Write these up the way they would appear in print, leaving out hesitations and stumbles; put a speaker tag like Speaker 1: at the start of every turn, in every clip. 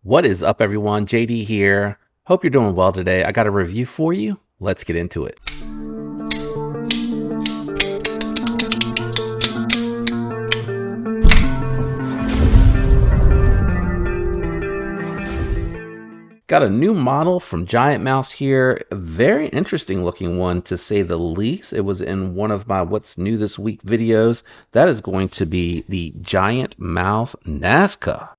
Speaker 1: What is up, everyone? JD here. Hope you're doing well today. I got a review for you. Let's get into it. Got a new model from Giant Mouse here. A very interesting looking one, to say the least. It was in one of my What's New This Week videos. That is going to be the Giant Mouse Nazca.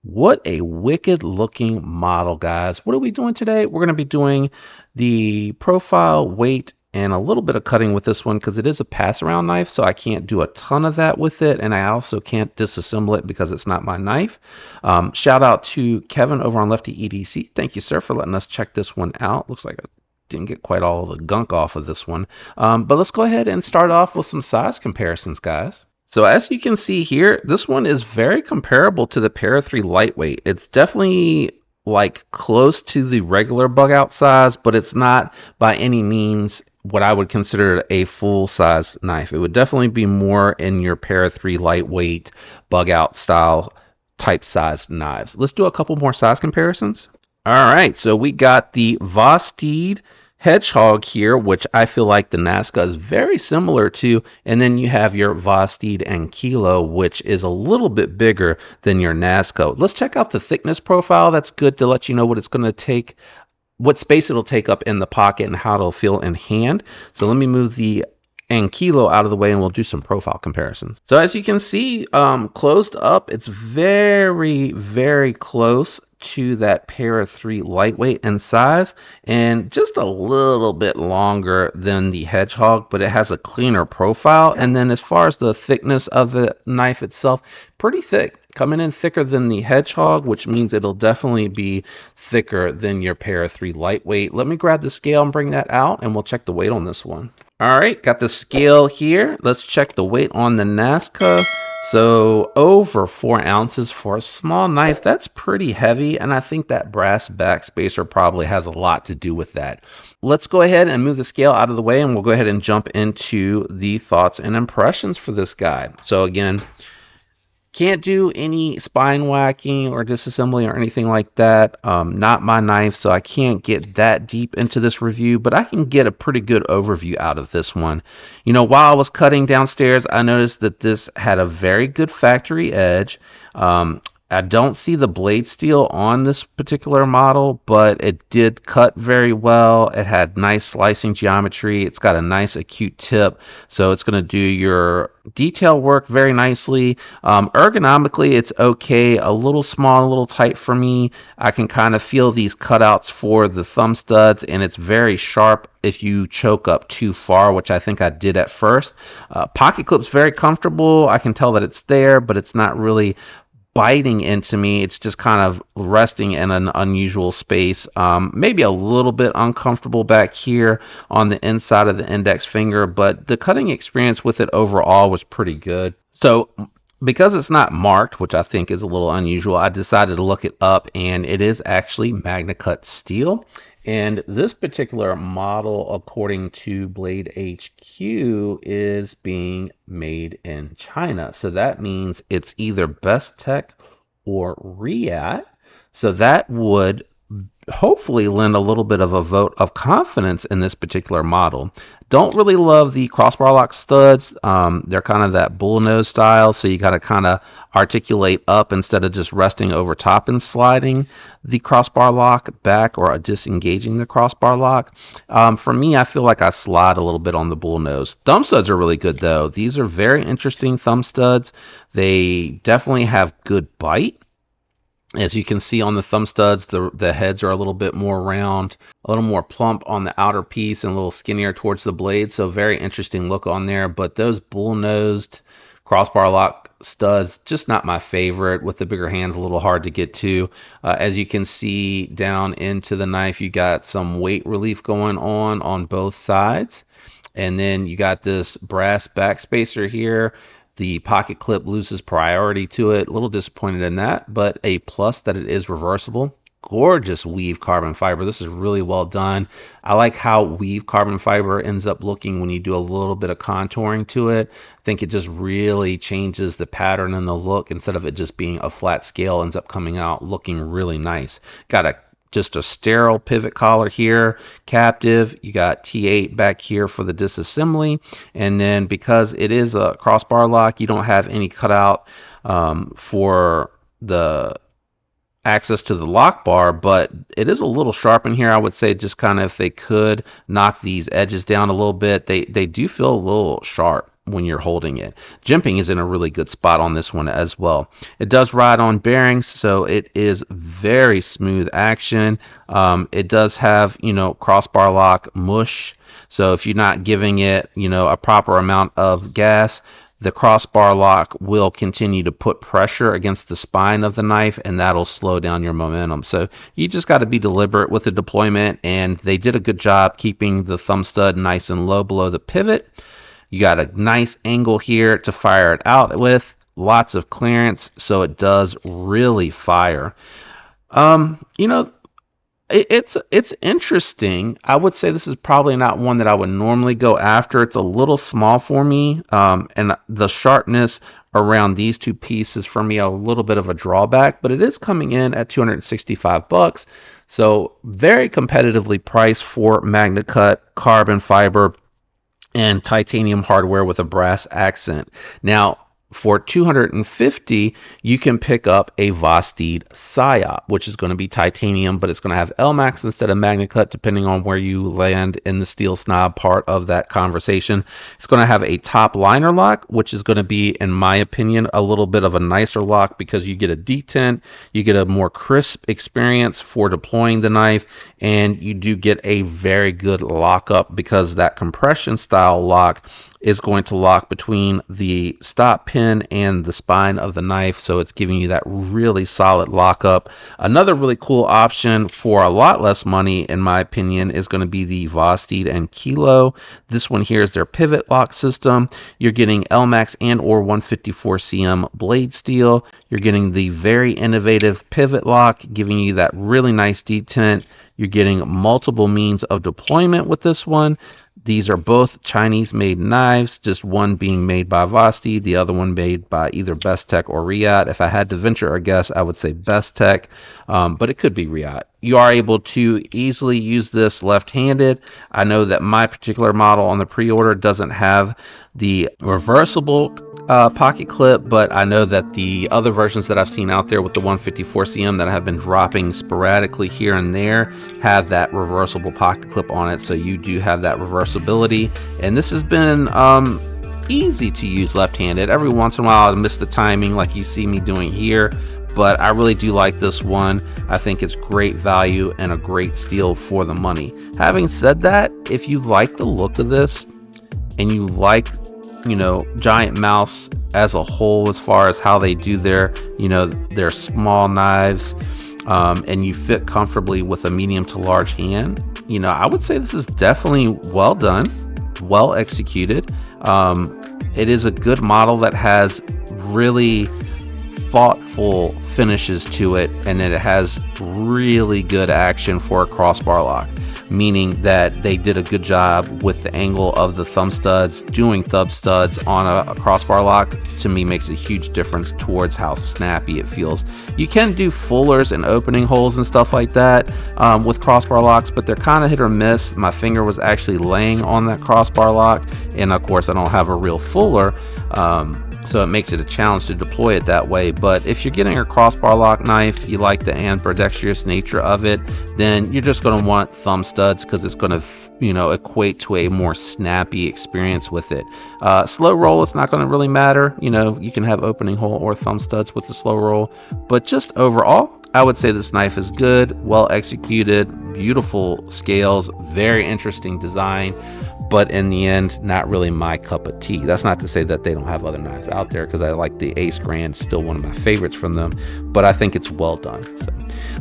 Speaker 1: What a wicked looking model, guys. What are we doing today? We're going to be doing the profile, weight, and a little bit of cutting with this one because it is a pass around knife, so I can't do a ton of that with it, and I also can't disassemble it because it's not my knife. Shout out to Kevin over on Lefty EDC. Thank you, sir, for letting us check this one out. Looks like I didn't get quite all of the gunk off of this one. But let's go ahead and start off with some size comparisons, guys. So as you can see here, this one is very comparable to the Para 3 Lightweight. It's definitely like close to the regular bug out size, but it's not by any means what I would consider a full size knife. It would definitely be more in your Para 3 Lightweight bug out style type sized knives. Let's do a couple more size comparisons. All right, so we got the Vosteed Hedgehog here, which I feel like the Nazca is very similar to, and then you have your Vosteed and Kilo, which is a little bit bigger than your Nazca. Let's check out the thickness profile. That's good to let you know what it's going to take, what space it'll take up in the pocket and how it'll feel in hand. So let me move the Kilo out of the way and we'll do some profile comparisons. So as you can see, closed up, it's very, very close to that Para 3 Lightweight in size, and just a little bit longer than the Hedgehog, but it has a cleaner profile. And then as far as the thickness of the knife itself, pretty thick, coming in thicker than the Hedgehog, which means it'll definitely be thicker than your Para 3 Lightweight. Let me grab the scale and bring that out and we'll check the weight on this one. All right, got the scale here. Let's check the weight on the Nazca. So over 4 ounces for a small knife. That's pretty heavy, and I think that brass backspacer probably has a lot to do with that. Let's go ahead and move the scale out of the way, and we'll go ahead and jump into the thoughts and impressions for this guy. So again, can't do any spine whacking or disassembly or anything like that. Not my knife, so I can't get that deep into this review, but I can get a pretty good overview out of this one. You know, while I was cutting downstairs, I noticed that this had a very good factory edge. I don't see the blade steel on this particular model, but it did cut very well. It had nice slicing geometry. It's got a nice acute tip, so it's going to do your detail work very nicely. Ergonomically, it's okay. A little small, a little tight for me. I can kind of feel these cutouts for the thumb studs, and it's very sharp if you choke up too far, which I think I did at first. Pocket clip's very comfortable. I can tell that it's there, but it's not really biting into me. It's just kind of resting in an unusual space. Maybe a little bit uncomfortable back here on the inside of the index finger, but the cutting experience with it overall was pretty good. So because it's not marked, which I think is a little unusual, I decided to look it up, and it is actually Magna Cut steel. And this particular model, according to Blade HQ, is being made in China. So that means it's either Best Tech or Riat. So that would hopefully lend a little bit of a vote of confidence in this particular model. Don't really love the crossbar lock studs. They're kind of that bullnose style, so you got to kind of articulate up instead of just resting over top and sliding the crossbar lock back or disengaging the crossbar lock. For me, I feel like I slide a little bit on the bullnose. Thumb studs are really good though. These are very interesting thumb studs. They definitely have good bite. As you can see on the thumb studs, the heads are a little bit more round, a little more plump on the outer piece, and a little skinnier towards the blade. So very interesting look on there. But those bull-nosed crossbar lock studs, just not my favorite. With the bigger hands, a little hard to get to. As you can see down into the knife, you got some weight relief going on both sides. And then you got this brass backspacer here. The pocket clip loses priority to it. A little disappointed in that, but a plus that it is reversible. gorgeous weave carbon fiber. This is really well done. I like how weave carbon fiber ends up looking when you do a little bit of contouring to it. I think it just really changes the pattern and the look. Instead of it just being a flat scale, ends up coming out looking really nice. Got just a sterile pivot collar here, captive. You got T8 back here for the disassembly, and then because it is a crossbar lock, you don't have any cutout for the access to the lock bar, but it is a little sharp in here. I would say just kind of if they could knock these edges down a little bit, they do feel a little sharp when you're holding it. Jimping is in a really good spot on this one as well. It does ride on bearings, so it is very smooth action. It does have, crossbar lock mush, so if you're not giving it, a proper amount of gas, the crossbar lock will continue to put pressure against the spine of the knife, and that'll slow down your momentum. So you just got to be deliberate with the deployment, and they did a good job keeping the thumb stud nice and low below the pivot. You got a nice angle here to fire it out with, lots of clearance, so it does really fire. It's interesting. I would say this is probably not one that I would normally go after. It's a little small for me, and the sharpness around these two pieces for me a little bit of a drawback, but it is coming in at $265, so very competitively priced for MagnaCut carbon fiber and titanium hardware with a brass accent. Now, for $250, you can pick up a Vosteed Psyop, which is going to be titanium, but it's going to have LMAX instead of MagnaCut, depending on where you land in the steel snob part of that conversation. It's going to have a top liner lock, which is going to be, in my opinion, a little bit of a nicer lock because you get a detent, you get a more crisp experience for deploying the knife, and you do get a very good lockup because that compression style lock is going to lock between the stop pin and the spine of the knife, so it's giving you that really solid lockup. Another really cool option for a lot less money, in my opinion, is going to be the Vosteed and Kilo. This one here is their pivot lock system. You're getting LMAX and or 154 cm blade steel. You're getting the very innovative pivot lock, giving you that really nice detent. You're getting multiple means of deployment with this one. These are both Chinese-made knives, just one being made by Vosteed, the other one made by either Bestech or Riyadh. If I had to venture a guess, I would say Bestech, but it could be Riyadh. You are able to easily use this left-handed. I know that my particular model on the pre-order doesn't have the reversible pocket clip, but I know that the other versions that I've seen out there with the 154 cm that have been dropping sporadically here and there have that reversible pocket clip on it, so you do have that reversibility. And this has been easy to use left-handed. Every once in a while I miss the timing like you see me doing here, but I really do like this one. I think it's great value and a great steal for the money. Having said that, if you like the look of this and you like Giant Mouse as a whole, as far as how they do their small knives, and you fit comfortably with a medium to large hand, I would say this is definitely well done, well executed. It is a good model that has really thoughtful finishes to it, and it has really good action for a crossbar lock, meaning that they did a good job with the angle of the thumb studs. Doing thumb studs on a crossbar lock, to me, makes a huge difference towards how snappy it feels. You can do fullers and opening holes and stuff like that with crossbar locks, but they're kind of hit or miss. My finger was actually laying on that crossbar lock, and of course I don't have a real fuller, so it makes it a challenge to deploy it that way. But if you're getting a crossbar lock knife, you like the ambidextrous nature of it, then you're just going to want thumb studs because it's going to equate to a more snappy experience with it. Slow roll, it's not going to really matter. You can have opening hole or thumb studs with the slow roll, but just overall, I would say this knife is good, well executed, beautiful scales, very interesting design, but in the end, not really my cup of tea. That's not to say that they don't have other knives out there, because I like the Ace Grand, still one of my favorites from them, but I think it's well done. So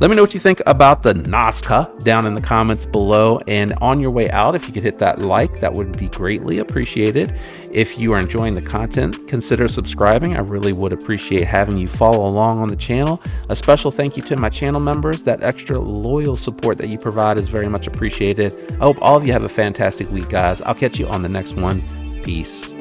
Speaker 1: Let me know what you think about the Nazca down in the comments below. And on your way out, if you could hit that like, that would be greatly appreciated. If you are enjoying the content, consider subscribing. I really would appreciate having you follow along on the channel. A special thank you to my channel members. That extra loyal support that you provide is very much appreciated. I hope all of you have a fantastic week, guys. I'll catch you on the next one. Peace.